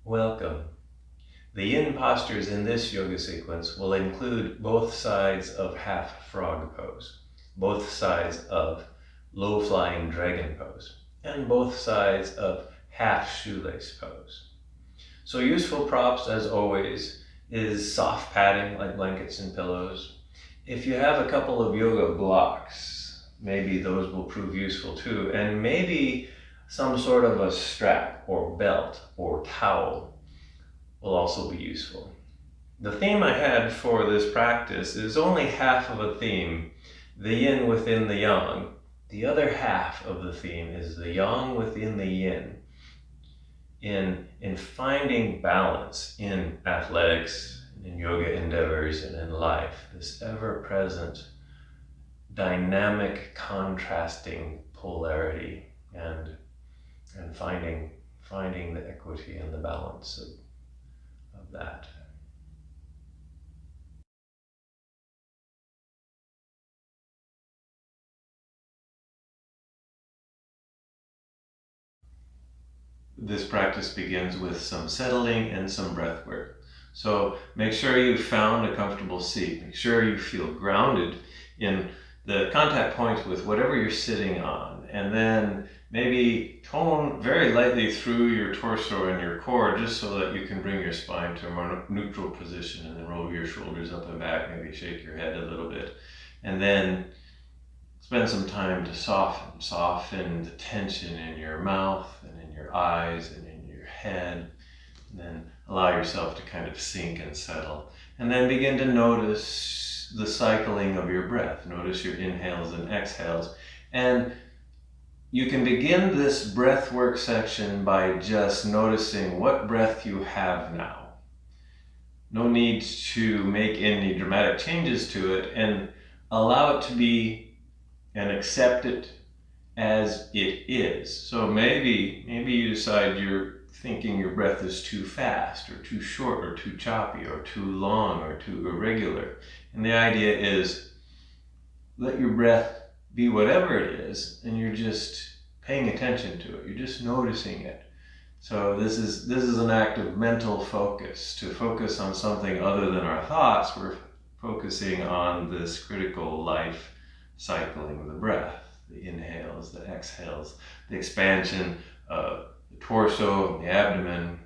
Welcome. The yin postures in this yoga sequence will include both sides of half frog pose, both sides of low flying dragon pose, and both sides of half shoelace pose. So useful props, as always, is soft padding like blankets and pillows. If you have a couple of yoga blocks, maybe those will prove useful too, and maybe some sort of a strap or belt or towel will also be useful. The theme I had for this practice is only half of a theme, the yin within the yang. The other half of the theme is the yang within the yin. In finding balance in athletics, in yoga endeavors, and in life, this ever-present, dynamic, contrasting polarity, and finding the equity and the balance of that. This practice begins with some settling and some breath work. So make sure you've found a comfortable seat. Make sure you feel grounded in the contact points with whatever you're sitting on. And then maybe tone very lightly through your torso and your core just so that you can bring your spine to a more neutral position, and then roll your shoulders up and back, maybe shake your head a little bit. And then spend some time to soften the tension in your mouth and in your eyes and in your head. And then allow yourself to kind of sink and settle. And then begin to notice the cycling of your breath. Notice your inhales and exhales. And you can begin this breath work section by just noticing what breath you have now. No need to make any dramatic changes to it, and allow it to be and accept it as it is. So maybe you decide you're thinking your breath is too fast or too short or too choppy or too long or too irregular. And the idea is let your breath be whatever it is, and you're just paying attention to it. You're just noticing it. So this is an act of mental focus, to focus on something other than our thoughts. We're focusing on this critical life cycling of the breath, the inhales, the exhales, the expansion of the torso, the abdomen,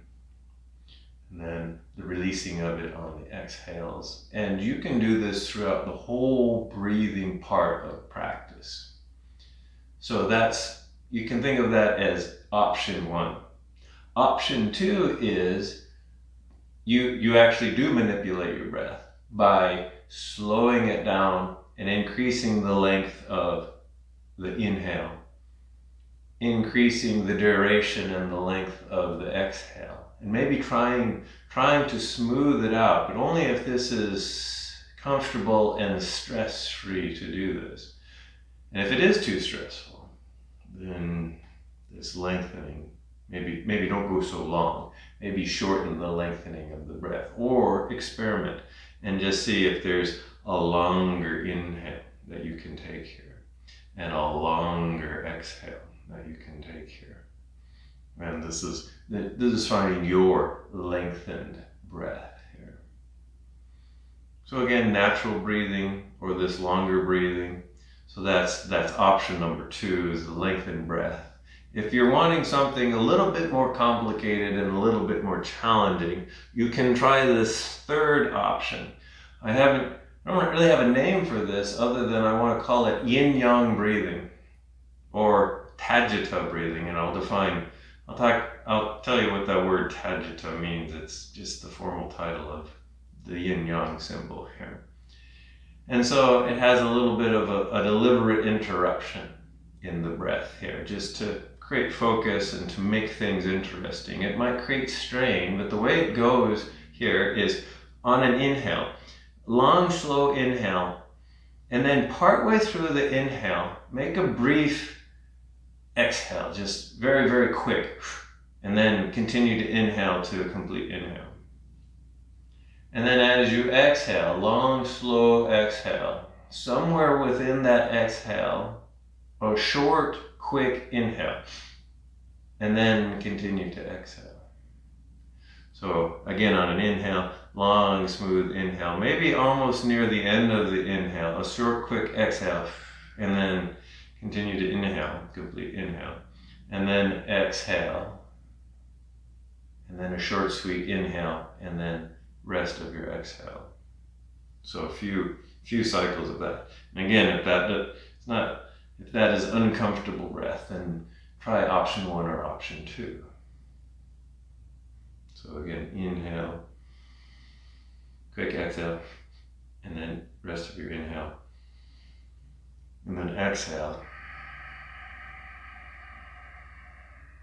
and then the releasing of it on the exhales. And you can do this throughout the whole breathing part of practice. So you can think of that as option one. Option two is you actually do manipulate your breath by slowing it down and increasing the length of the inhale, increasing the duration and the length of the exhale, and maybe trying to smooth it out, but only if this is comfortable and stress-free to do this. And if it is too stressful, then this lengthening, maybe don't go so long, maybe shorten the lengthening of the breath, or experiment and just see if there's a longer inhale that you can take here and a longer exhale that you can take here. And this is finding your lengthened breath here. So again, natural breathing or this longer breathing. So that's option number two, is the lengthened breath. If you're wanting something a little bit more complicated and a little bit more challenging, you can try this third option. I don't really have a name for this other than I want to call it yin-yang breathing or Tagita breathing, and I'll tell you what that word Tagita means. It's just the formal title of the yin-yang symbol here. And so it has a little bit of a deliberate interruption in the breath here, just to create focus and to make things interesting. It might create strain, but the way it goes here is on an inhale, long, slow inhale, and then partway through the inhale, make a brief exhale, just very, very quick, and then continue to inhale to a complete inhale. And then as you exhale, long, slow exhale, somewhere within that exhale, a short, quick inhale, and then continue to exhale. So again, on an inhale, long, smooth inhale, maybe almost near the end of the inhale, a short, quick exhale, and then continue to inhale, complete inhale, and then exhale, and then a short, sweet inhale, and then rest of your exhale. So a few cycles of that. And again, if that is uncomfortable breath, then try option 1 or option 2. So again, inhale, quick exhale, and then rest of your inhale. And then exhale,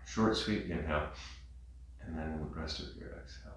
short, sweet inhale, and then rest of your exhale.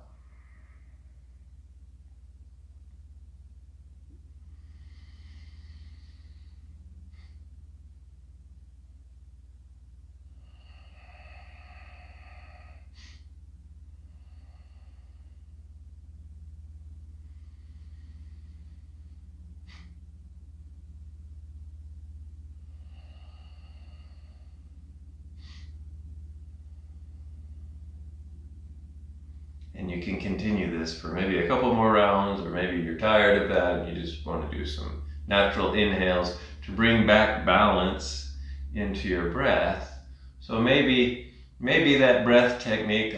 And you can continue this for maybe a couple more rounds, or maybe you're tired of that and you just want to do some natural inhales to bring back balance into your breath. So maybe that breath technique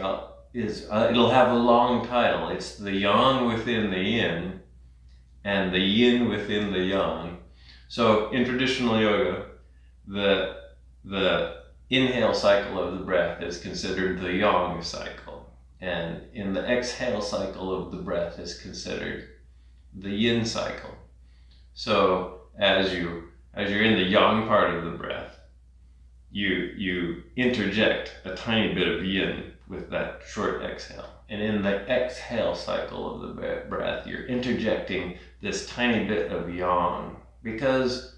it'll have a long title. It's the yang within the yin and the yin within the yang. So in traditional yoga, the inhale cycle of the breath is considered the yang cycle. And in the exhale cycle of the breath is considered the yin cycle. So as you're in the yang part of the breath, you interject a tiny bit of yin with that short exhale. And in the exhale cycle of the breath, you're interjecting this tiny bit of yang. Because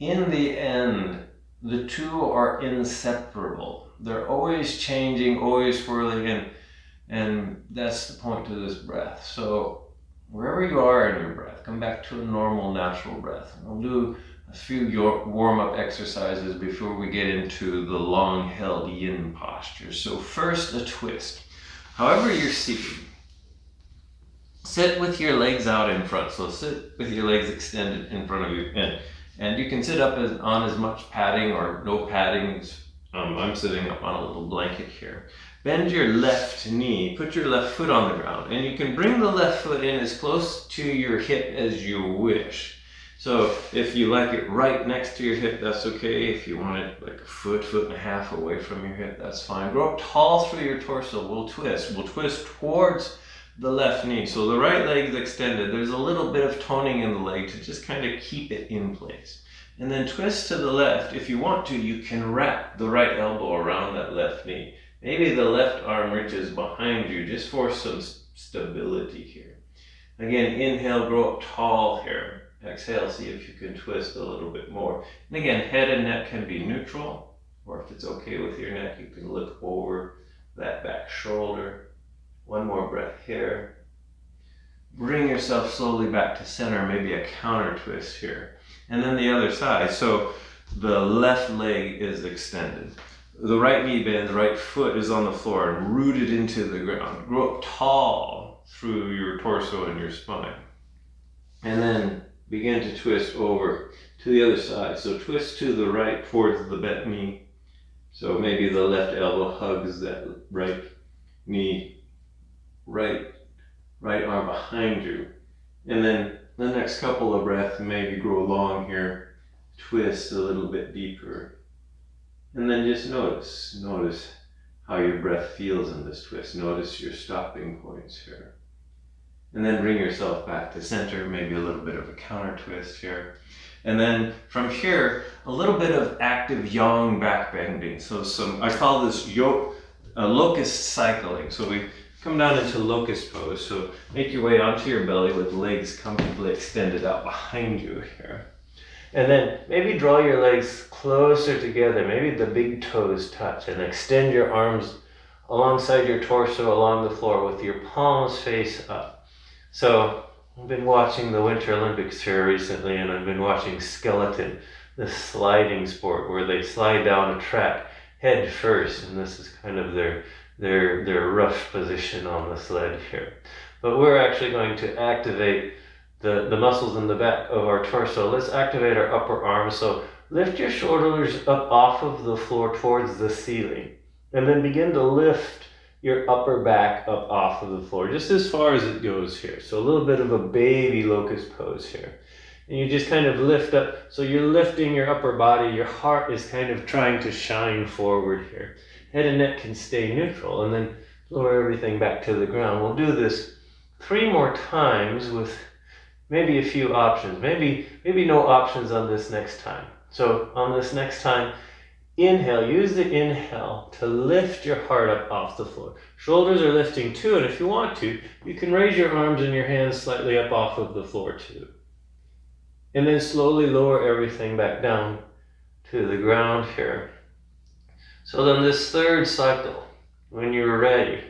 in the end, the two are inseparable. They're always changing, always swirling, and that's the point to this breath. So wherever you are in your breath, come back to a normal, natural breath. We'll do a few warm-up exercises before we get into the long-held yin posture. So first, a twist. However you're seated, sit with your legs out in front. So sit with your legs extended in front of you. And you can sit up on as much padding or no padding. I'm sitting up on a little blanket here. Bend your left knee, put your left foot on the ground, and you can bring the left foot in as close to your hip as you wish. So if you like it right next to your hip, that's okay. If you want it like a foot and a half away from your hip, that's fine. Grow up tall through your torso. We'll twist. We'll twist towards the left knee. So the right leg's extended. There's a little bit of toning in the leg to just kind of keep it in place. And then twist to the left. If you want to, you can wrap the right elbow around that left knee. Maybe the left arm reaches behind you just for some stability here. Again, inhale, grow up tall here. Exhale, see if you can twist a little bit more. And again, head and neck can be neutral, or if it's okay with your neck, you can look over that back shoulder. One more breath here. Bring yourself slowly back to center, maybe a counter twist here. And then the other side. So the left leg is extended. The right knee bends, right foot is on the floor and rooted into the ground. Grow up tall through your torso and your spine. And then begin to twist over to the other side. So twist to the right towards the bent knee. So maybe the left elbow hugs that right knee, right arm behind you. And then the next couple of breaths, maybe grow long here, twist a little bit deeper. And then just notice how your breath feels in this twist. Notice your stopping points here. And then bring yourself back to center, maybe a little bit of a counter twist here. And then from here, a little bit of active yang back bending. So I call this locust cycling. So we come down into locust pose. So make your way onto your belly with legs comfortably extended out behind you here. And then maybe draw your legs closer together. Maybe the big toes touch, and extend your arms alongside your torso along the floor with your palms face up. So I've been watching the Winter Olympics here recently, and I've been watching skeleton, this sliding sport where they slide down a track head first, and this is kind of their their rough position on the sled here. But we're actually going to activate the muscles in the back of our torso. Let's activate our upper arms. So lift your shoulders up off of the floor towards the ceiling, and then begin to lift your upper back up off of the floor, just as far as it goes here. So a little bit of a baby locust pose here. And you just kind of lift up, so you're lifting your upper body, your heart is kind of trying to shine forward here. Head and neck can stay neutral, and then lower everything back to the ground. We'll do this 3 more times with maybe a few options, maybe no options on this next time. So on this next time, inhale, use the inhale to lift your heart up off the floor. Shoulders are lifting too, and if you want to, you can raise your arms and your hands slightly up off of the floor too. And then slowly lower everything back down to the ground here. So then this third cycle, when you're ready,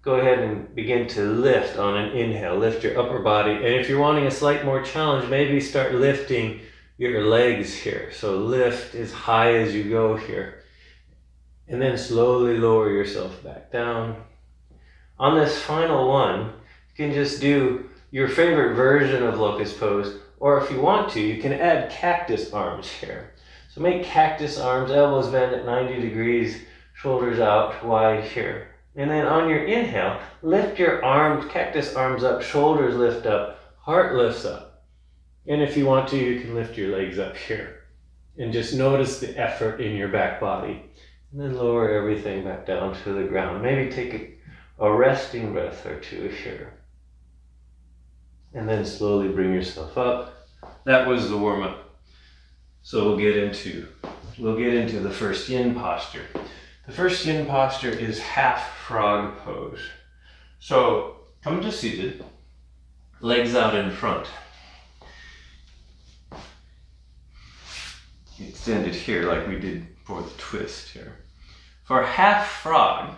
go ahead and begin to lift on an inhale. Lift your upper body. And if you're wanting a slight more challenge, maybe start lifting your legs here. So lift as high as you go here. And then slowly lower yourself back down. On this final one, you can just do your favorite version of Locust Pose, or if you want to, you can add cactus arms here. So make cactus arms, elbows bend at 90 degrees, shoulders out wide here. And then on your inhale, lift your arms, cactus arms up, shoulders lift up, heart lifts up. And if you want to, you can lift your legs up here. And just notice the effort in your back body. And then lower everything back down to the ground. Maybe take a resting breath or two here. And then slowly bring yourself up. That was the warm-up. So we'll get into the first yin posture. The first yin posture is half frog pose. So come to seated, legs out in front. Extended here like we did for the twist here. For half frog,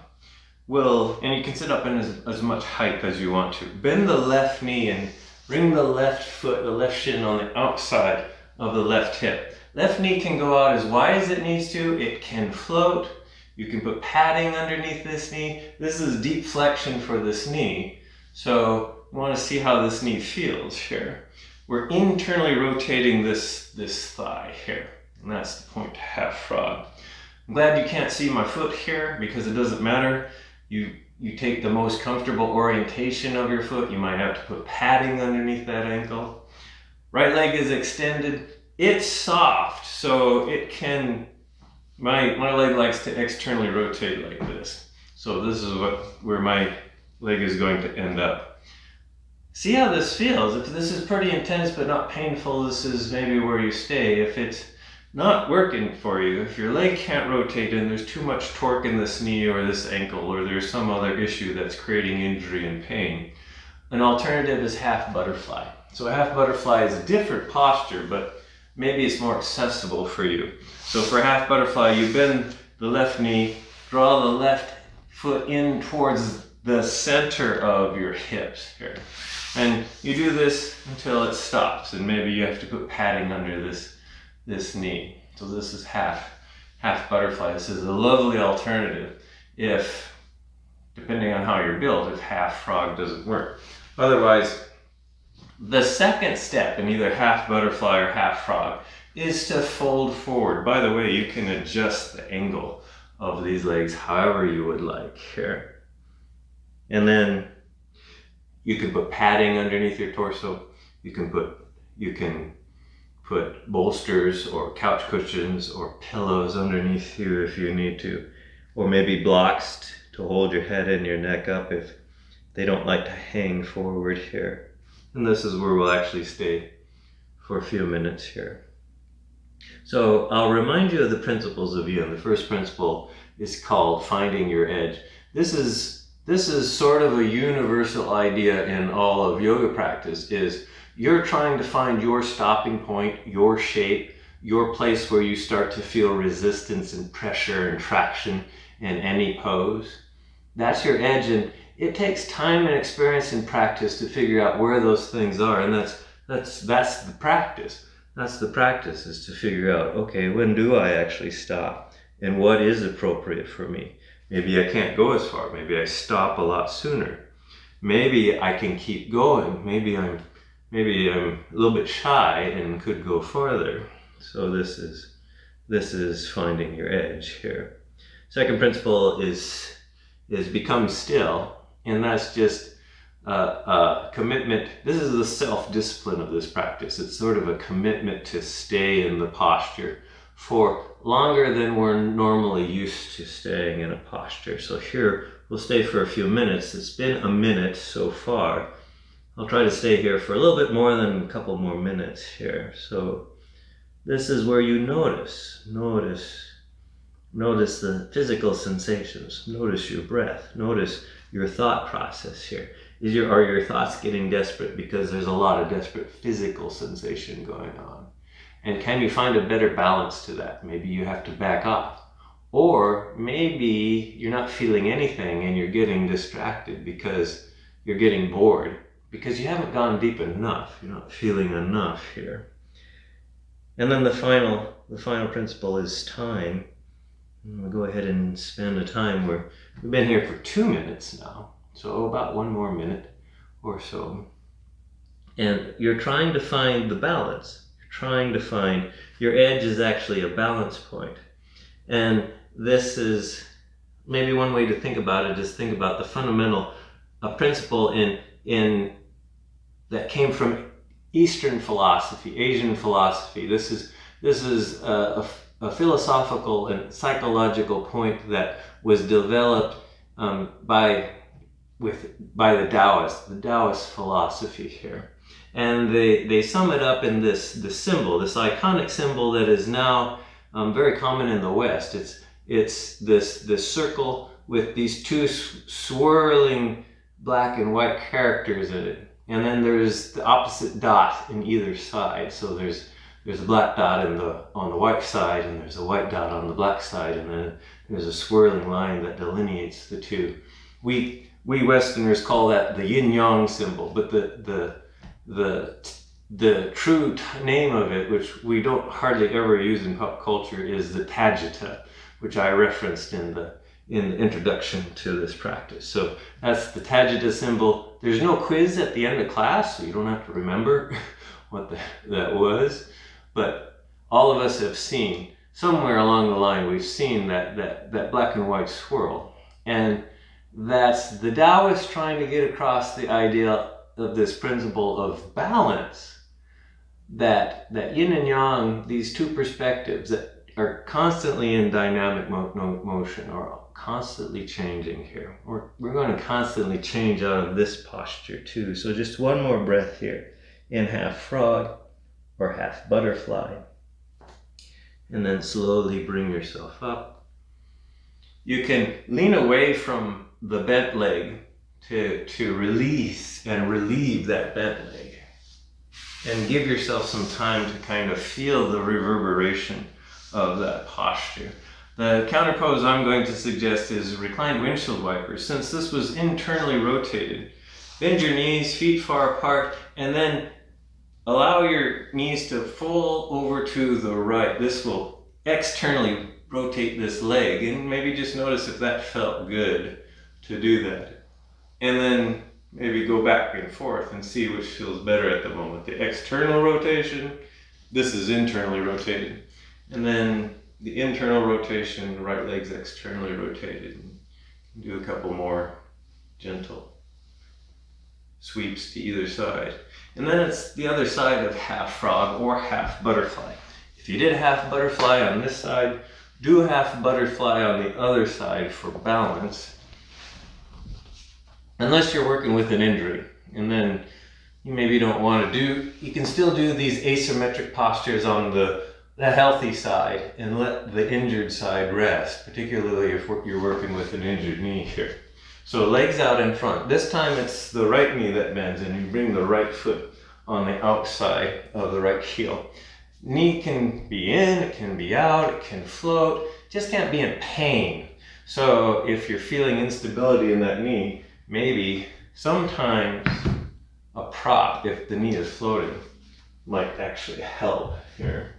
and you can sit up in as much height as you want to. Bend the left knee and bring the left foot, the left shin on the outside of the left hip. Left knee can go out as wide as it needs to. It can float. You can put padding underneath this knee. This is deep flexion for this knee. So you want to see how this knee feels here. We're internally rotating this thigh here. And that's the point to half frog. I'm glad you can't see my foot here because it doesn't matter. You take the most comfortable orientation of your foot. You might have to put padding underneath that ankle. Right leg is extended. It's soft, so it can, my leg likes to externally rotate like this. So this is where my leg is going to end up. See how this feels. If this is pretty intense but not painful, this is maybe where you stay. If it's not working for you, if your leg can't rotate and there's too much torque in this knee or this ankle, or there's some other issue that's creating injury and pain, an alternative is half butterfly. So a half butterfly is a different posture, but maybe it's more accessible for you. So for half butterfly, you bend the left knee, draw the left foot in towards the center of your hips here. And you do this until it stops, and maybe you have to put padding under this knee. So this is half butterfly. This is a lovely alternative if, depending on how you're built, if half frog doesn't work. Otherwise, the second step in either half butterfly or half frog is to fold forward. By the way, you can adjust the angle of these legs however you would like here. And then you can put padding underneath your torso. You can put bolsters or couch cushions or pillows underneath you if you need to. Or maybe blocks to hold your head and your neck up if they don't like to hang forward here. And this is where we'll actually stay for a few minutes here. So I'll remind you of the principles of yin. The first principle is called finding your edge. This is sort of a universal idea in all of yoga practice, is you're trying to find your stopping point, your shape, your place where you start to feel resistance and pressure and traction in any pose. That's your edge, and it takes time and experience and practice to figure out where those things are, and that's the practice. That's the practice, is to figure out, okay, when do I actually stop, and what is appropriate for me? Maybe I can't go as far. Maybe I stop a lot sooner. Maybe I can keep going. Maybe I'm a little bit shy and could go farther. So this is finding your edge here. Second principle is become still, and that's just a commitment. This is the self-discipline of this practice. It's sort of a commitment to stay in the posture for longer than we're normally used to staying in a posture. So here we'll stay for a few minutes. It's been a minute so far. I'll try to stay here for a little bit more than a couple more minutes here. So this is where you notice the physical sensations. Notice your breath. Notice your thought process here. Are your thoughts getting desperate because there's a lot of desperate physical sensation going on? And can you find a better balance to that? Maybe you have to back off. Or maybe you're not feeling anything and you're getting distracted because you're getting bored, because you haven't gone deep enough. You're not feeling enough here. And then the final principle is time. We'll go ahead and spend a time where we've been here for 2 minutes now. So about 1 more minute or so. And you're trying to find the balance. Trying to find your edge is actually a balance point. And this is maybe one way to think about it is think about the fundamental principle in that came from Eastern philosophy, Asian philosophy. This is a philosophical and psychological point that was developed by the Taoist philosophy here. And they sum it up in this symbol, this iconic symbol that is now very common in the West. It's this circle with these two swirling black and white characters in it. And then there's the opposite dot in either side. So there's a black dot on the white side, and there's a white dot on the black side, and then there's a swirling line that delineates the two. We Westerners call that the yin-yang symbol, but the true name of it, which we don't hardly ever use in pop culture, is the Tagita, which I referenced in the introduction to this practice. So that's the Tagita symbol. There's no quiz at the end of class, so you don't have to remember what that was. But all of us have seen, somewhere along the line, we've seen that black and white swirl. And that's the Taoists trying to get across the idea of this principle of balance, that yin and yang, these two perspectives that are constantly in dynamic motion, or constantly changing here. We're going to constantly change out of this posture too. So just one more breath here in half frog or half butterfly, and then slowly bring yourself up. You can lean away from the bent leg to release and relieve that bent leg, and give yourself some time to kind of feel the reverberation of that posture. The counter pose I'm going to suggest is reclined windshield wipers. Since this was internally rotated, bend your knees, feet far apart, and then allow your knees to fold over to the right. This will externally rotate this leg, and maybe just notice if that felt good to do that. And then maybe go back and forth and see which feels better at the moment. The external rotation, this is internally rotated. And then the internal rotation, the right leg's externally rotated. And do a couple more gentle sweeps to either side. And then it's the other side of half frog or half butterfly. If you did half butterfly on this side, do half butterfly on the other side for balance. Unless you're working with an injury, and then you maybe don't want to do, you can still do these asymmetric postures on the healthy side and let the injured side rest, particularly if you're working with an injured knee here. So legs out in front. This time it's the right knee that bends, and you bring the right foot on the outside of the right heel. Knee can be in, it can be out, it can float, just can't be in pain. So if you're feeling instability in that knee, maybe sometimes a prop, if the knee is floating, might actually help here.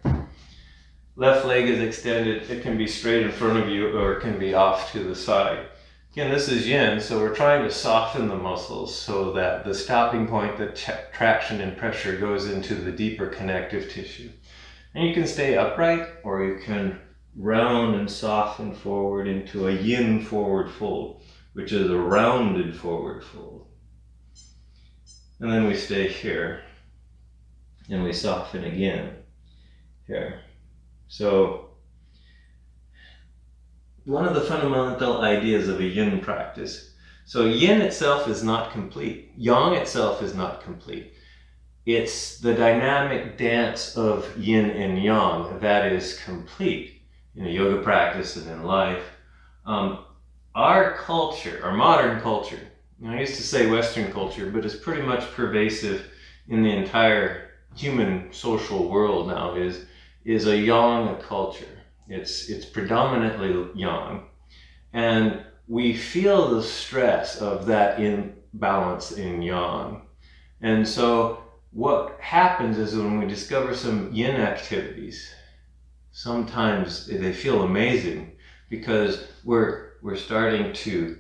Left leg is extended. It can be straight in front of you or it can be off to the side. Again, this is yin, so we're trying to soften the muscles so that the stopping point, the traction and pressure goes into the deeper connective tissue. And you can stay upright or you can round and soften forward into a yin forward fold, which is a rounded forward fold. And then we stay here and we soften again here. So one of the fundamental ideas of a yin practice. So yin itself is not complete. Yang itself is not complete. It's the dynamic dance of yin and yang that is complete in a yoga practice and in life. Our culture, our modern culture, I used to say Western culture, but it's pretty much pervasive in the entire human social world now, is a yang culture. It's predominantly yang. And we feel the stress of that imbalance in yang. And so what happens is when we discover some yin activities, sometimes they feel amazing because we're starting to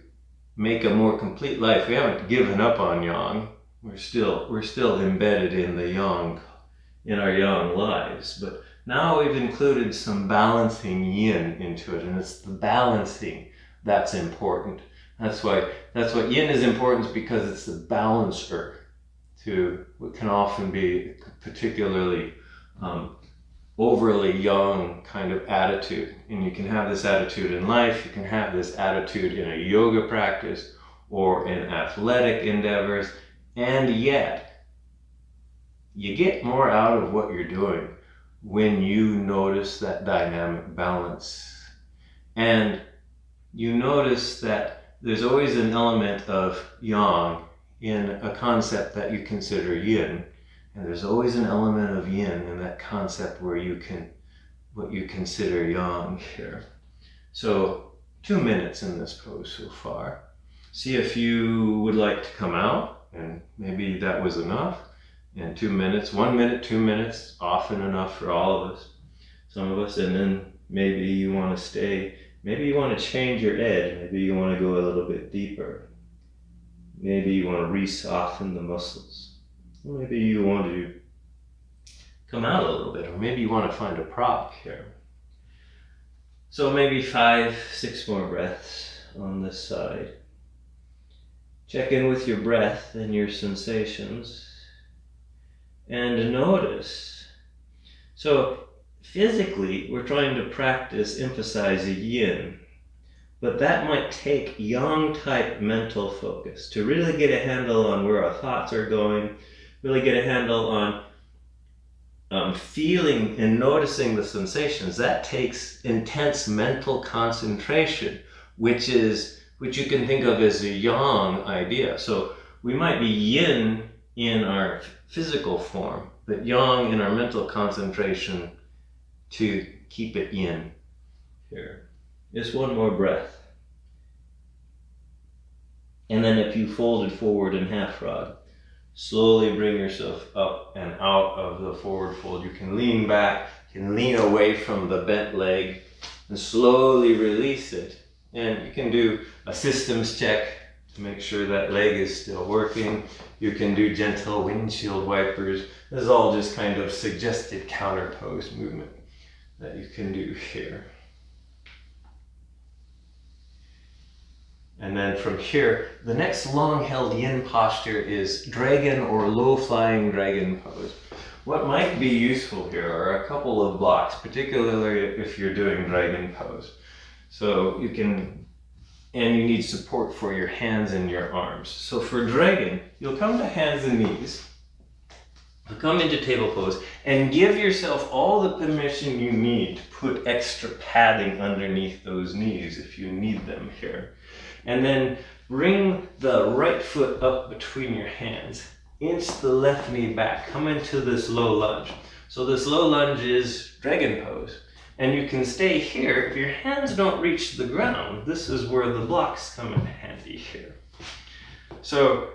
make a more complete life. We haven't given up on yang. We're still embedded in the yang, in our yang lives. But now we've included some balancing yin into it, and it's the balancing that's important. That's why yin is important, because it's the balancer to what can often be particularly overly yang kind of attitude. And you can have this attitude in life, you can have this attitude in a yoga practice or in athletic endeavors, and yet you get more out of what you're doing when you notice that dynamic balance. And you notice that there's always an element of yang in a concept that you consider yin. And there's always an element of yin in that concept where what you consider yang here. So 2 minutes in this pose so far. See if you would like to come out, and maybe that was enough. And 2 minutes, 1 minute, 2 minutes, often enough for all of us, some of us. And then maybe you want to stay, maybe you want to change your edge, maybe you want to go a little bit deeper. Maybe you want to re-soften the muscles. Maybe you want to come out a little bit, or maybe you want to find a prop here. So maybe 5, 6 more breaths on this side. Check in with your breath and your sensations and notice. So physically, we're trying to practice, emphasize a yin, but that might take yang type mental focus to really get a handle on where our thoughts are going, really get a handle on feeling and noticing the sensations. That takes intense mental concentration, which you can think of as a yang idea. So we might be yin in our physical form, but yang in our mental concentration to keep it yin. Here, just 1 more breath. And then if you folded forward in half frog, slowly bring yourself up and out of the forward fold. You can lean back, you can lean away from the bent leg and slowly release it. And you can do a systems check to make sure that leg is still working. You can do gentle windshield wipers. This is all just kind of suggested counter pose movement that you can do here. And then from here, the next long-held yin posture is dragon or low-flying dragon pose. What might be useful here are a couple of blocks, particularly if you're doing dragon pose. So you need support for your hands and your arms. So for dragon, you'll come to hands and knees. You'll come into table pose and give yourself all the permission you need to put extra padding underneath those knees if you need them here. And then bring the right foot up between your hands. Inch the left knee back. Come into this low lunge. So this low lunge is dragon pose. And you can stay here. If your hands don't reach the ground, this is where the blocks come in handy here. So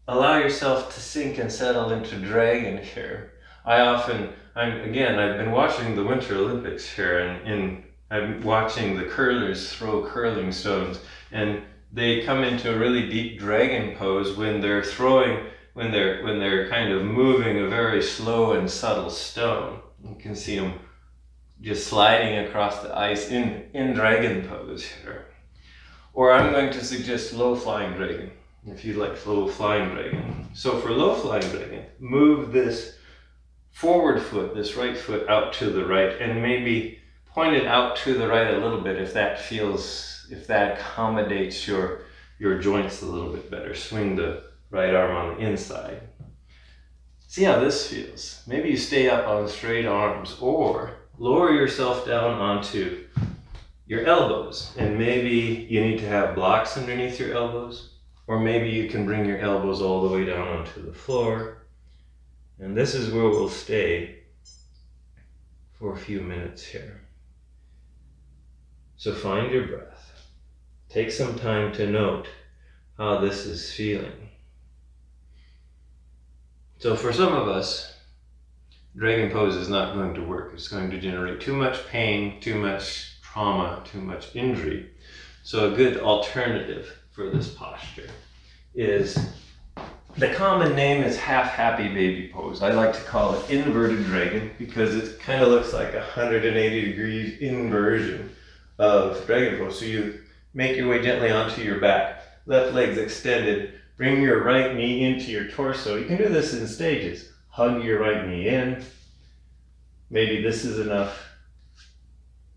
allow yourself to sink and settle into dragon here. I often I've been watching the Winter Olympics here, and I'm watching the curlers throw curling stones, and they come into a really deep dragon pose when they're throwing, when they're kind of moving a very slow and subtle stone. You can see them just sliding across the ice in dragon pose here. Or I'm going to suggest low flying dragon, if you like low flying dragon. So for low flying dragon, move this forward foot, this right foot out to the right, and maybe point it out to the right a little bit if that accommodates your joints a little bit better. Swing the right arm on the inside. See how this feels. Maybe you stay up on straight arms, or lower yourself down onto your elbows, and maybe you need to have blocks underneath your elbows, or maybe you can bring your elbows all the way down onto the floor. And this is where we'll stay for a few minutes here. So find your breath. Take some time to note how this is feeling. So for some of us, dragon pose is not going to work. It's going to generate too much pain, too much trauma, too much injury. So a good alternative for this posture is, the common name is half happy baby pose. I like to call it inverted dragon because it kind of looks like a 180 degrees inversion of dragon pose. So you make your way gently onto your back, left leg's extended, bring your right knee into your torso. You can do this in stages. Hug your right knee in. Maybe this is enough.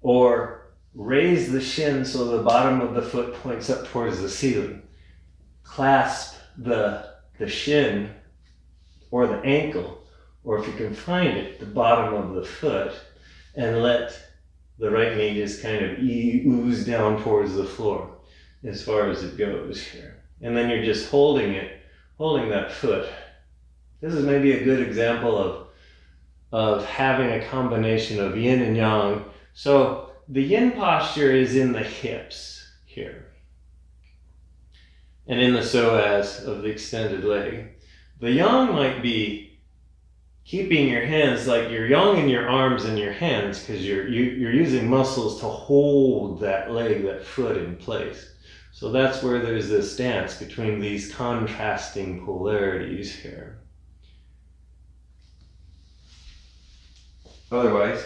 Or raise the shin so the bottom of the foot points up towards the ceiling. Clasp the shin or the ankle, or if you can find it, the bottom of the foot, and let the right knee just kind of ooze down towards the floor as far as it goes here. And then you're just holding that foot. This is maybe a good example of having a combination of yin and yang. So the yin posture is in the hips here, and in the psoas of the extended leg. The yang might be keeping your hands, like you're yang in your arms and your hands, because you're using muscles to hold that leg, that foot in place. So that's where there's this dance between these contrasting polarities here. Otherwise,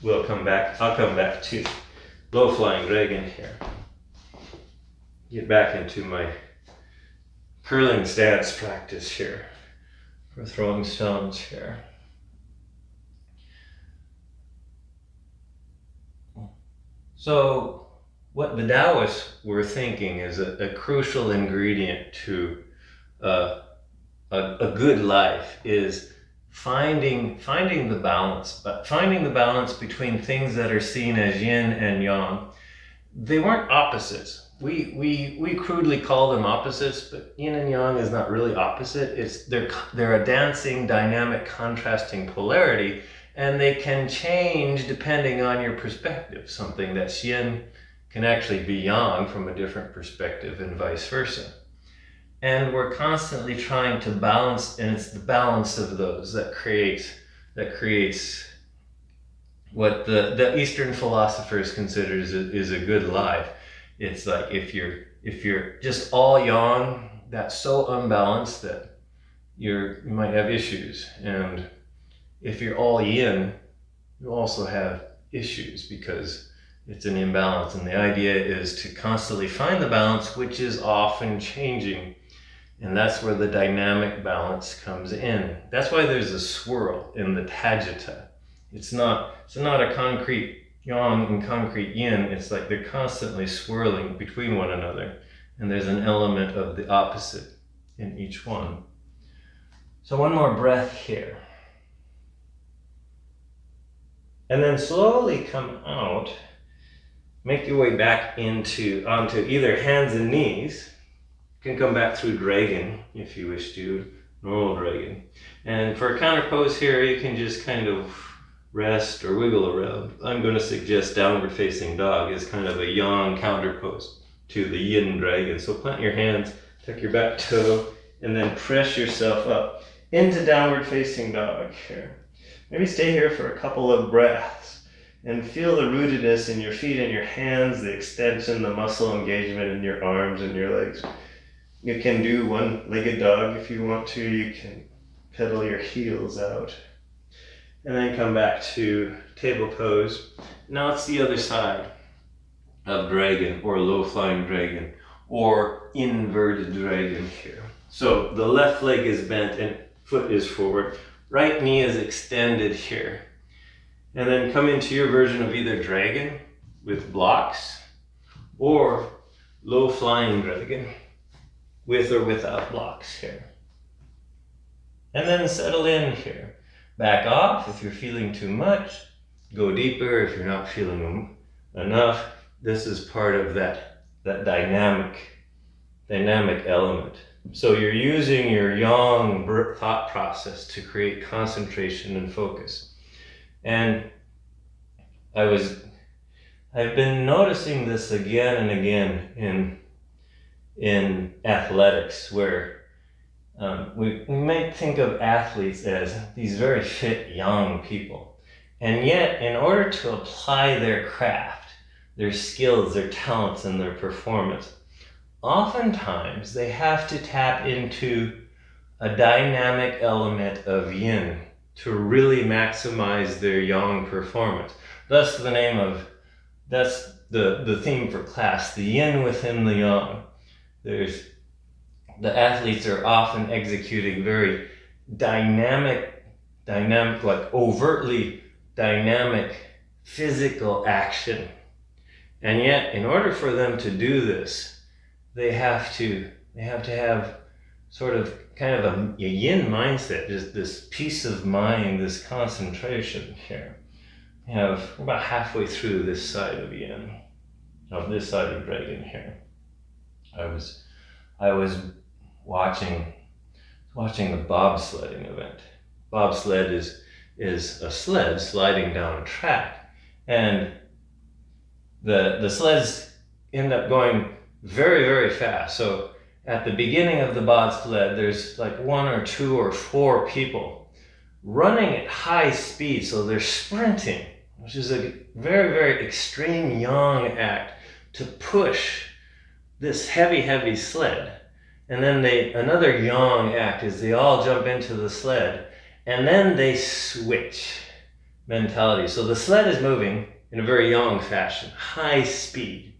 I'll come back to low flying dragon here. Get back into my curling stance practice here for throwing stones here. So what the Taoists were thinking is a crucial ingredient to a good life is finding the balance, but finding the balance between things that are seen as yin and yang. They weren't opposites. We crudely call them opposites, but yin and yang is not really opposite. They're a dancing, dynamic, contrasting polarity, and they can change depending on your perspective. Something that's yin can actually be yang from a different perspective, and vice versa. And we're constantly trying to balance, and it's the balance of those that creates what the Eastern philosophers consider is a good life. It's like if you're just all yang, that's so unbalanced that you might have issues. And if you're all yin, you also have issues because it's an imbalance. And the idea is to constantly find the balance, which is often changing. And that's where the dynamic balance comes in. That's why there's a swirl in the Tagita. It's not a concrete yang and concrete yin. It's like they're constantly swirling between one another, and there's an element of the opposite in each one. So one more breath here. And then slowly come out. Make your way back onto either hands and knees. You can come back through dragon if you wish to, normal dragon. And for a counter pose here, you can just kind of rest or wiggle around. I'm going to suggest downward facing dog is kind of a yang counter pose to the yin dragon. So plant your hands, tuck your back toe, and then press yourself up into downward facing dog here. Maybe stay here for a couple of breaths and feel the rootedness in your feet and your hands, the extension, the muscle engagement in your arms and your legs. You can do one-legged dog if you want to. You can pedal your heels out. And then come back to table pose. Now it's the other side of dragon or low flying dragon or inverted dragon here. So the left leg is bent and foot is forward. Right knee is extended here. And then come into your version of either dragon with blocks or low flying dragon with or without blocks here. And then settle in here. Back off if you're feeling too much. Go deeper if you're not feeling enough. This is part of that dynamic element. So you're using your yang thought process to create concentration and focus. And I've been noticing this again and again in athletics, where we might think of athletes as these very fit young people. And yet, in order to apply their craft, their skills, their talents, and their performance, oftentimes they have to tap into a dynamic element of yin to really maximize their yang performance. That's the theme for class, the yin within the yang. The athletes are often executing very dynamic, like overtly dynamic physical action. And yet, in order for them to do this, they have to have sort of kind of a yin mindset, just this peace of mind, this concentration here. We're about halfway through this side of yin, of this side of dragon here. I was watching the bobsledding event. Bobsled is a sled sliding down a track, and the sleds end up going very, very fast. So at the beginning of the bobsled, there's like 1 or 2 or 4 people running at high speed, so they're sprinting, which is a very, very extreme yang act to push this heavy sled. And then another yang act is they all jump into the sled, and then they switch mentality. So the sled is moving in a very yang fashion, high speed.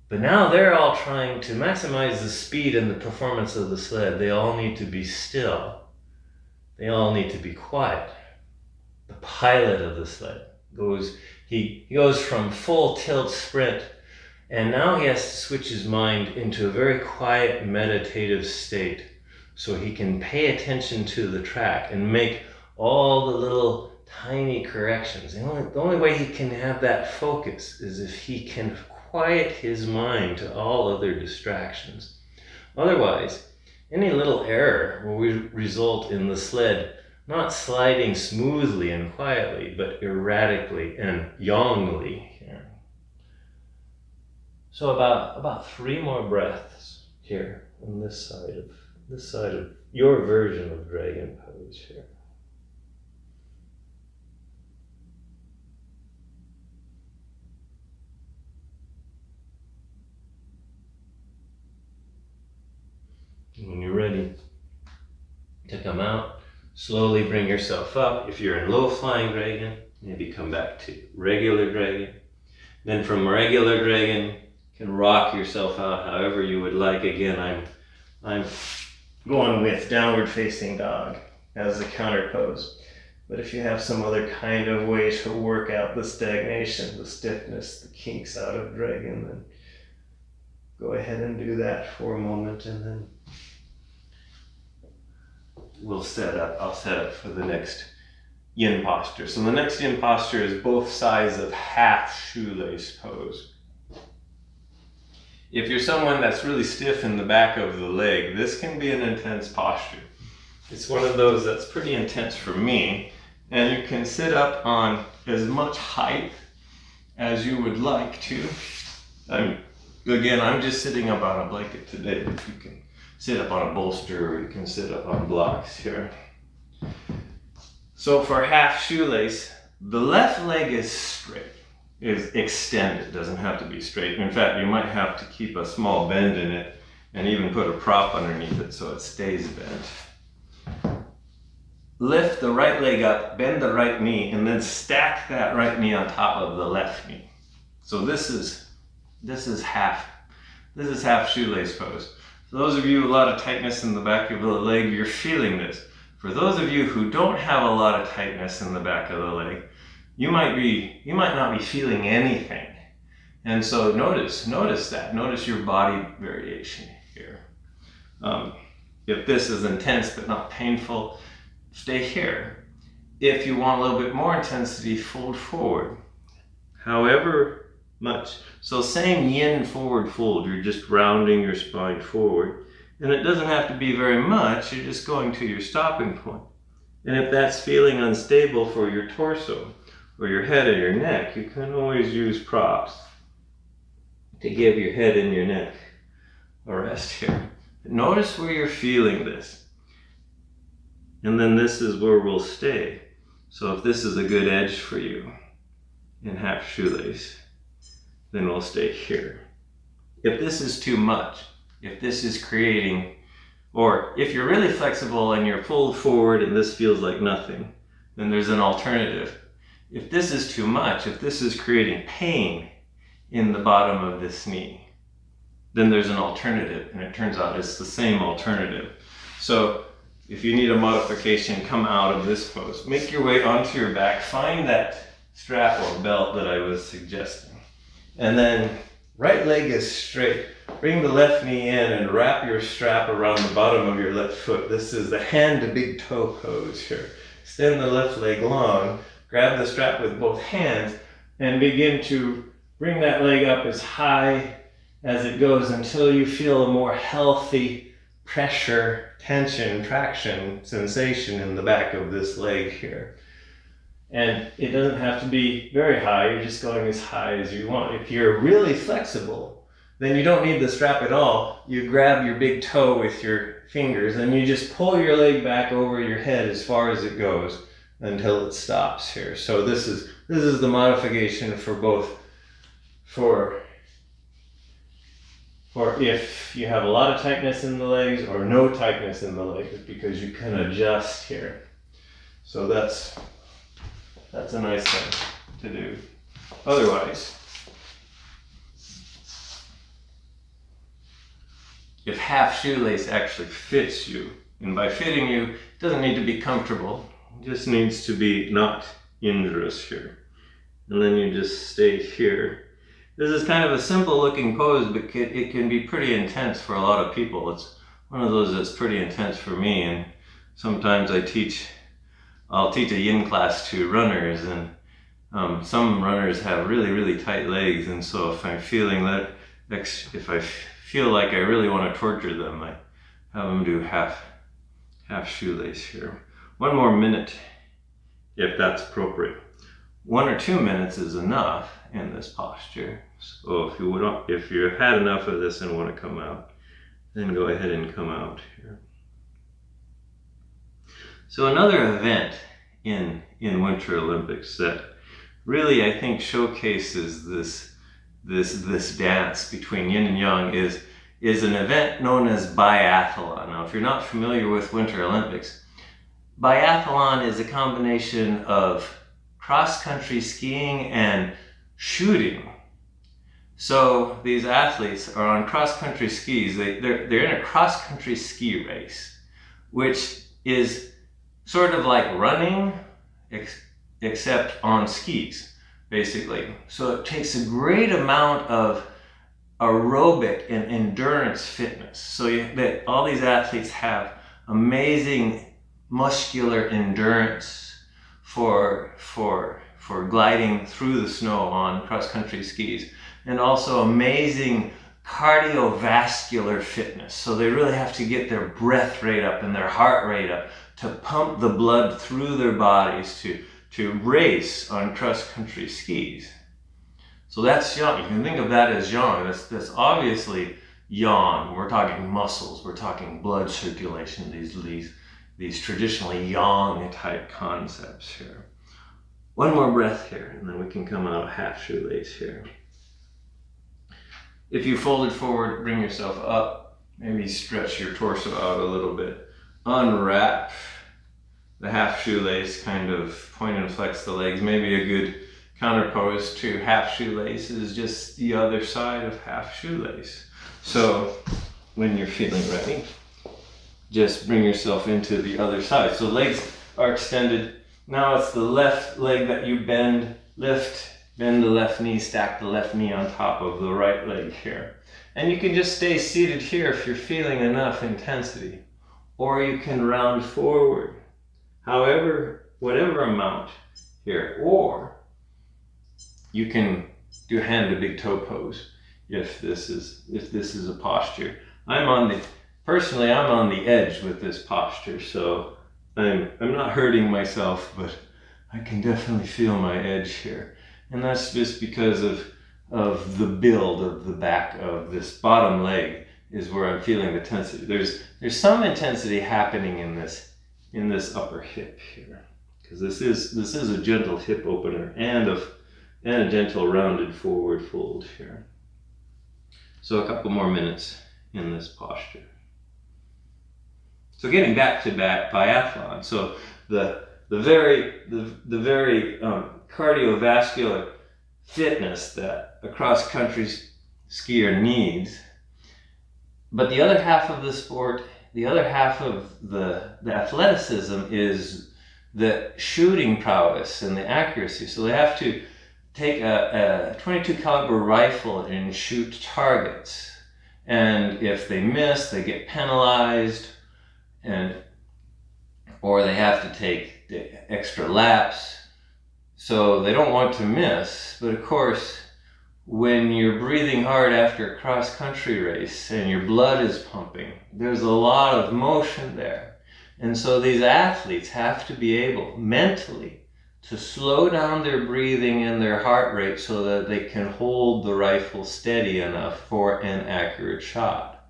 But now they're all trying to maximize the speed and the performance of the sled. They all need to be still. They all need to be quiet. The pilot of the sled goes from full tilt sprint, and now he has to switch his mind into a very quiet meditative state so he can pay attention to the track and make all the little tiny corrections. The only way he can have that focus is if he can quiet his mind to all other distractions. Otherwise, any little error will result in the sled not sliding smoothly and quietly, but erratically and yangly here. So about 3 more breaths here on this side of your version of dragon pose here. When you're ready to come out, slowly bring yourself up. If you're in low flying dragon, maybe come back to regular dragon. Then from regular dragon, you can rock yourself out however you would like. Again, I'm going with downward facing dog as the counter pose. But if you have some other kind of way to work out the stagnation, the stiffness, the kinks out of dragon, then go ahead and do that for a moment, and then I'll set up for the next yin posture. So the next yin posture is both sides of half shoelace pose. If you're someone that's really stiff in the back of the leg, this can be an intense posture. It's one of those that's pretty intense for me, and you can sit up on as much height as you would like to. I'm just sitting up on a blanket today, but you can sit up on a bolster or you can sit up on blocks here. So for half shoelace, the left leg is straight, is extended, doesn't have to be straight. In fact, you might have to keep a small bend in it and even put a prop underneath it so it stays bent. Lift the right leg up, bend the right knee, and then stack that right knee on top of the left knee. So this is half shoelace pose. For those of you with a lot of tightness in the back of the leg, you're feeling this. For those of you who don't have a lot of tightness in the back of the leg, you might not be feeling anything. And so notice that. Notice your body variation here. If this is intense but not painful, stay here. If you want a little bit more intensity, fold forward. However much. So same yin forward fold. You're just rounding your spine forward. And it doesn't have to be very much. You're just going to your stopping point. And if that's feeling unstable for your torso or your head or your neck, you can always use props to give your head and your neck a rest here. Notice where you're feeling this. And then this is where we'll stay. So if this is a good edge for you in half shoelace, then we'll stay here. If this is too much, if this is creating, or if you're really flexible and you're pulled forward and this feels like nothing, then there's an alternative. If this is too much, if this is creating pain in the bottom of this knee, then there's an alternative, and it turns out it's the same alternative. So if you need a modification, come out of this pose. Make your way onto your back, find that strap or belt that I was suggesting. And then right leg is straight. Bring the left knee in and wrap your strap around the bottom of your left foot. This is the hand to big toe pose here. Extend the left leg long, grab the strap with both hands, and begin to bring that leg up as high as it goes until you feel a more healthy pressure, tension, traction sensation in the back of this leg here. And it doesn't have to be very high, you're just going as high as you want. If you're really flexible, then you don't need the strap at all. You grab your big toe with your fingers and you just pull your leg back over your head as far as it goes until it stops here. So this is the modification for both, for if you have a lot of tightness in the legs or no tightness in the legs, because you can adjust here. So that's a nice thing to do. Otherwise, if half shoelace actually fits you, and by fitting you, it doesn't need to be comfortable, it just needs to be not injurious here. And then you just stay here. This is kind of a simple looking pose, but it can be pretty intense for a lot of people. It's one of those that's pretty intense for me, and sometimes I'll teach a yin class to runners, and some runners have really, really tight legs, and so if I'm feeling that, if I feel like I really want to torture them, I have them do half shoelace here. 1 more minute, if that's appropriate. 1 or 2 minutes is enough in this posture. So if you've had enough of this and want to come out, then go ahead and come out here. So another event in Winter Olympics that really I think showcases this dance between yin and yang is an event known as biathlon. Now, if you're not familiar with Winter Olympics, biathlon is a combination of cross-country skiing and shooting. So these athletes are on cross-country skis. They're in a cross-country ski race, which is sort of like running, except on skis, basically. So it takes a great amount of aerobic and endurance fitness. So that all these athletes have amazing muscular endurance for gliding through the snow on cross-country skis, and also amazing cardiovascular fitness. So they really have to get their breath rate up and their heart rate up to pump the blood through their bodies to race on cross-country skis. So that's yang. You can think of that as yang. That's obviously yang, we're talking muscles, we're talking blood circulation, these traditionally yang type concepts here. One more breath here, and then we can come out half shoelace here. If you fold it forward, bring yourself up, maybe stretch your torso out a little bit. Unwrap the half shoelace, kind of point and flex the legs. Maybe a good counter pose to half shoelace is just the other side of half shoelace. So when you're feeling ready, just bring yourself into the other side. So legs are extended. Now it's the left leg that you bend, lift, bend the left knee, stack the left knee on top of the right leg here. And you can just stay seated here if you're feeling enough intensity. Or you can round forward, whatever amount here. Or you can do hand to big toe pose if this is a posture. Personally, I'm on the edge with this posture, so I'm not hurting myself, but I can definitely feel my edge here. And that's just because of the build of the back of this bottom leg is where I'm feeling the intensity. There's some intensity happening in this upper hip here, because this is a gentle hip opener and a gentle rounded forward fold here. So a couple more minutes in this posture. So getting back to biathlon, so the very cardiovascular fitness that a cross-country skier needs, but the other half of the sport, the other half of the athleticism is the shooting prowess and the accuracy. So they have to take a 22 caliber rifle and shoot targets, and if they miss, they get penalized, or they have to take the extra laps. So they don't want to miss, but of course, when you're breathing hard after a cross-country race and your blood is pumping, there's a lot of motion there. And so these athletes have to be able mentally to slow down their breathing and their heart rate so that they can hold the rifle steady enough for an accurate shot.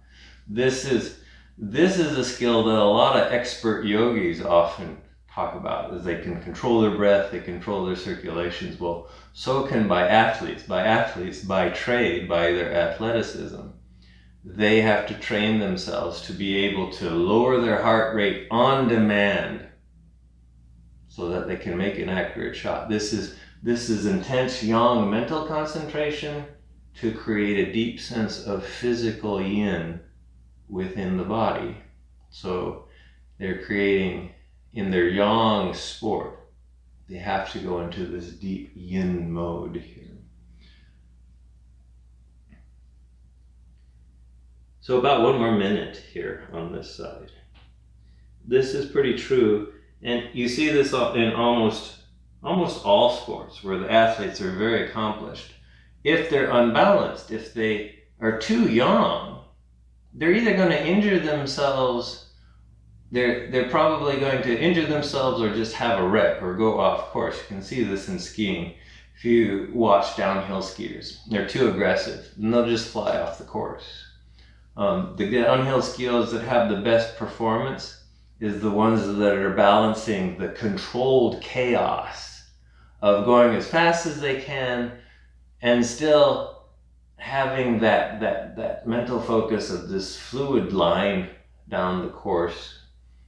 This is a skill that a lot of expert yogis often talk about, is they can control their breath, they control their circulations. Well, so can biathletes. Biathletes, by trade, by their athleticism, they have to train themselves to be able to lower their heart rate on demand so that they can make an accurate shot. This is intense yang mental concentration to create a deep sense of physical yin within the body. So they're creating, in their yang sport, they have to go into this deep yin mode here. So about one more minute here on this side. This is pretty true, and you see this in almost all sports where the athletes are very accomplished. If they're unbalanced, if they are too yang, they're either going to injure themselves, they're probably going to injure themselves or just have a wreck or go off course. You can see this in skiing. If you watch downhill skiers, they're too aggressive and they'll just fly off the course. The downhill skiers that have the best performance is the ones that are balancing the controlled chaos of going as fast as they can and still having that mental focus of this fluid line down the course,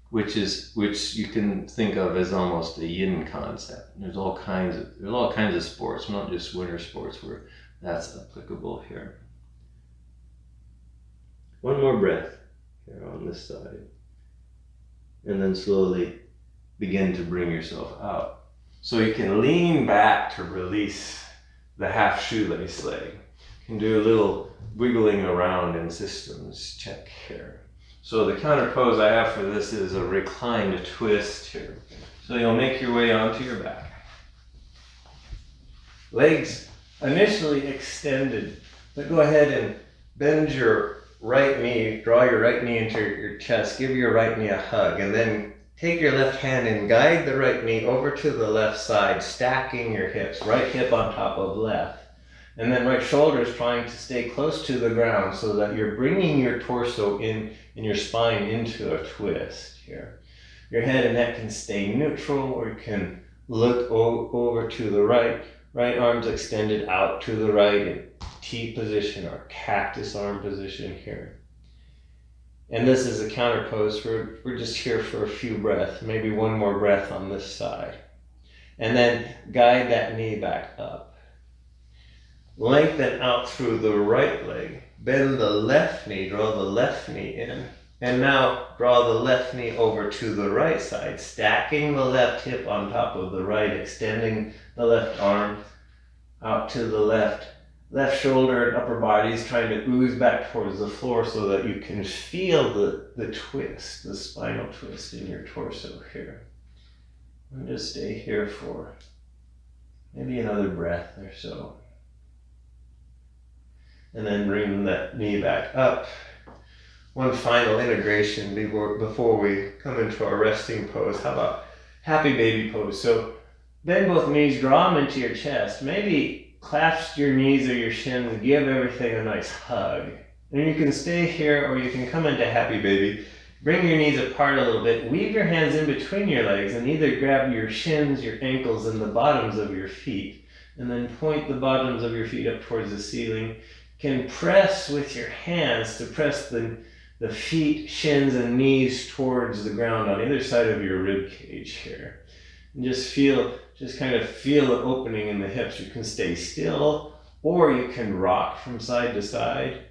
which you can think of as almost a yin concept. There's all kinds of sports, not just winter sports, where that's applicable here. One more breath here on this side, and then slowly begin to bring yourself out. So you can lean back to release the half shoelace leg. You can do a little wiggling around in systems check here. So the counter pose I have for this is a reclined twist here. So you'll make your way onto your back. Legs initially extended, but go ahead and bend your right knee, draw your right knee into your chest, give your right knee a hug, and then take your left hand and guide the right knee over to the left side, stacking your hips, right hip on top of left. And then right shoulder is trying to stay close to the ground so that you're bringing your torso in and your spine into a twist here. Your head and neck can stay neutral, or you can look over to the right. Right arm's extended out to the right in T position or cactus arm position here. And this is a counter pose. We're just here for a few breaths, maybe one more breath on this side. And then guide that knee back up. Lengthen out through the right leg. Bend the left knee, draw the left knee in. And now draw the left knee over to the right side, stacking the left hip on top of the right, extending the left arm out to the left. Left shoulder and upper body is trying to ooze back towards the floor so that you can feel the twist, the spinal twist in your torso here. And just stay here for maybe another breath or so. And then bring that knee back up. One final integration before we come into our resting pose. How about happy baby pose? So bend both knees, draw them into your chest. Maybe clasp your knees or your shins, give everything a nice hug. And you can stay here or you can come into happy baby. Bring your knees apart a little bit. Weave your hands in between your legs and either grab your shins, your ankles, and the bottoms of your feet. And then point the bottoms of your feet up towards the ceiling. Can press with your hands to press the feet, shins, and knees towards the ground on either side of your rib cage here. And just kind of feel the opening in the hips. You can stay still, or you can rock from side to side.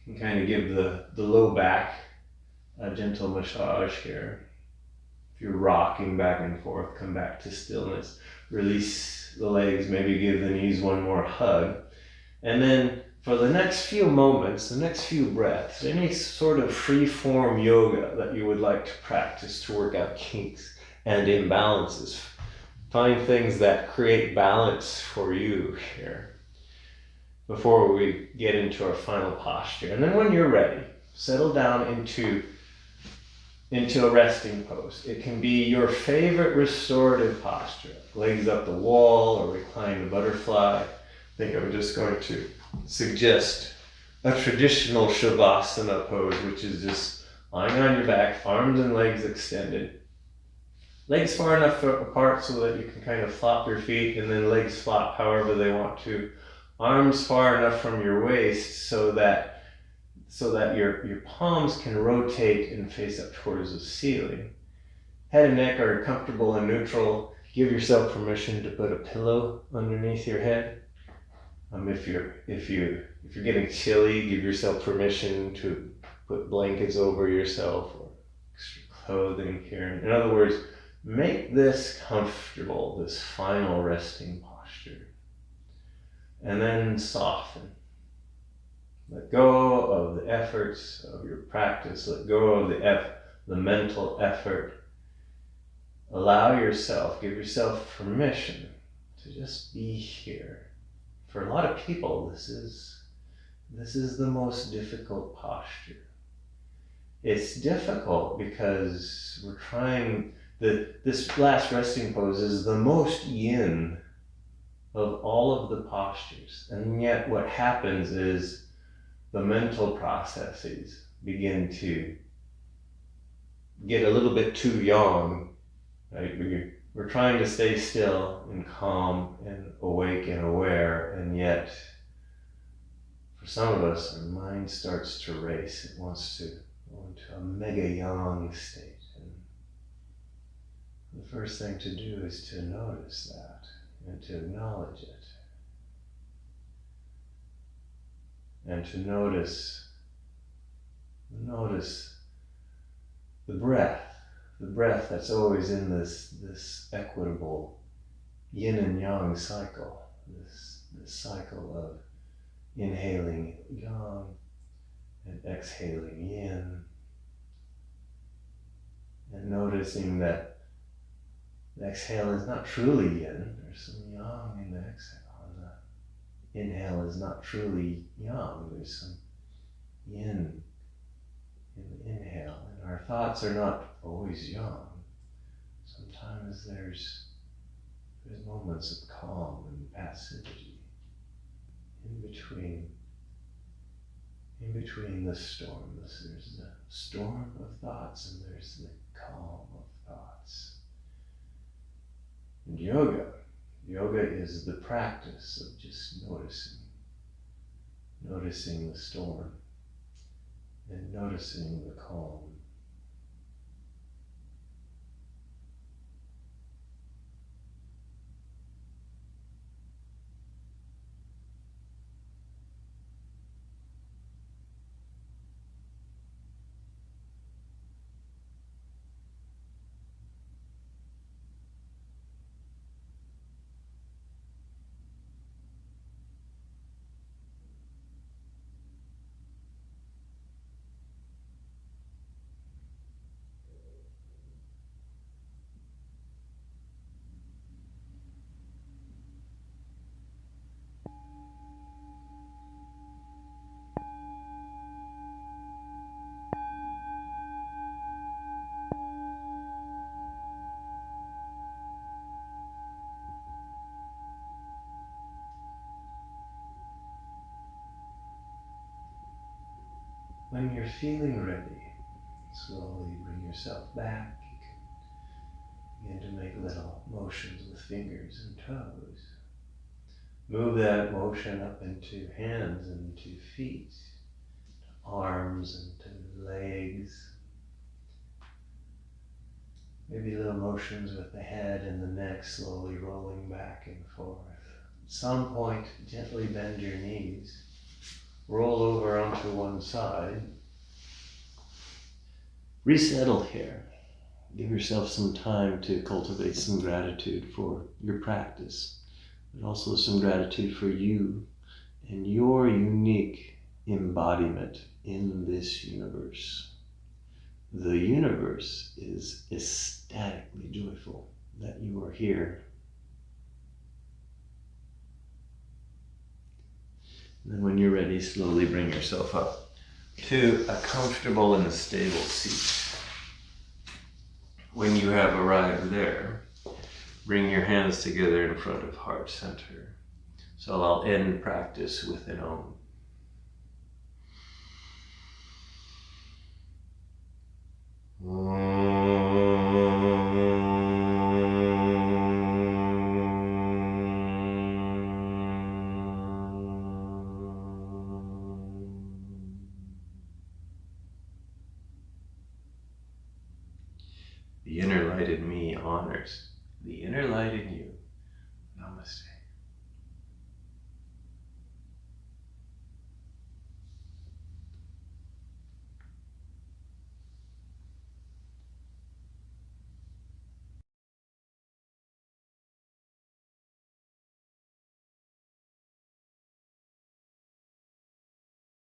You can kind of give the low back a gentle massage here. If you're rocking back and forth, come back to stillness. Release the legs, maybe give the knees one more hug. And then for the next few moments, the next few breaths, any sort of free-form yoga that you would like to practice to work out kinks and imbalances. Find things that create balance for you here before we get into our final posture. And then when you're ready, settle down into a resting pose. It can be your favorite restorative posture. Legs up the wall or recline the butterfly. I think I'm just going to suggest a traditional Shavasana pose, which is just lying on your back, arms and legs extended. Legs far enough apart so that you can kind of flop your feet, and then legs flop however they want to. Arms far enough from your waist so that your palms can rotate and face up towards the ceiling. Head and neck are comfortable and neutral. Give yourself permission to put a pillow underneath your head. If you're getting chilly, give yourself permission to put blankets over yourself or extra clothing here. In other words, make this comfortable, this final resting posture. And then soften. Let go of the efforts of your practice. Let go of the mental effort. Allow yourself, give yourself permission to just be here. For a lot of people, this is the most difficult posture. It's difficult because we're trying, this last resting pose is the most yin of all of the postures. And yet what happens is the mental processes begin to get a little bit too yang, right? We're trying to stay still and calm and awake and aware, and yet for some of us, our mind starts to race. It wants to go into a mega yang state. And the first thing to do is to notice that and to acknowledge it. And to notice the breath that's always in this equitable yin and yang cycle, this cycle of inhaling yang and exhaling yin, and noticing that the exhale is not truly yin, there's some yang in the exhale. Inhale is not truly yang, there's some yin in the inhale. And our thoughts are not always yang. Sometimes there's moments of calm and passivity. in between the storms. There's the storm of thoughts and there's the calm of thoughts. And yoga is the practice of just noticing the storm and noticing the calm. When you're feeling ready, slowly bring yourself back. You can begin to make little motions with fingers and toes. Move that motion up into hands and to feet, to arms and to legs. Maybe little motions with the head and the neck slowly rolling back and forth. At some point, gently bend your knees. Roll over onto one side. Resettle here. Give yourself some time to cultivate some gratitude for your practice, but also some gratitude for you and your unique embodiment in this universe. The universe is ecstatically joyful that you are here. And then when you're ready, slowly bring yourself up to a comfortable and a stable seat. When you have arrived there, bring your hands together in front of heart center. So I'll end practice with an Om. The inner light in me honors the inner light in you.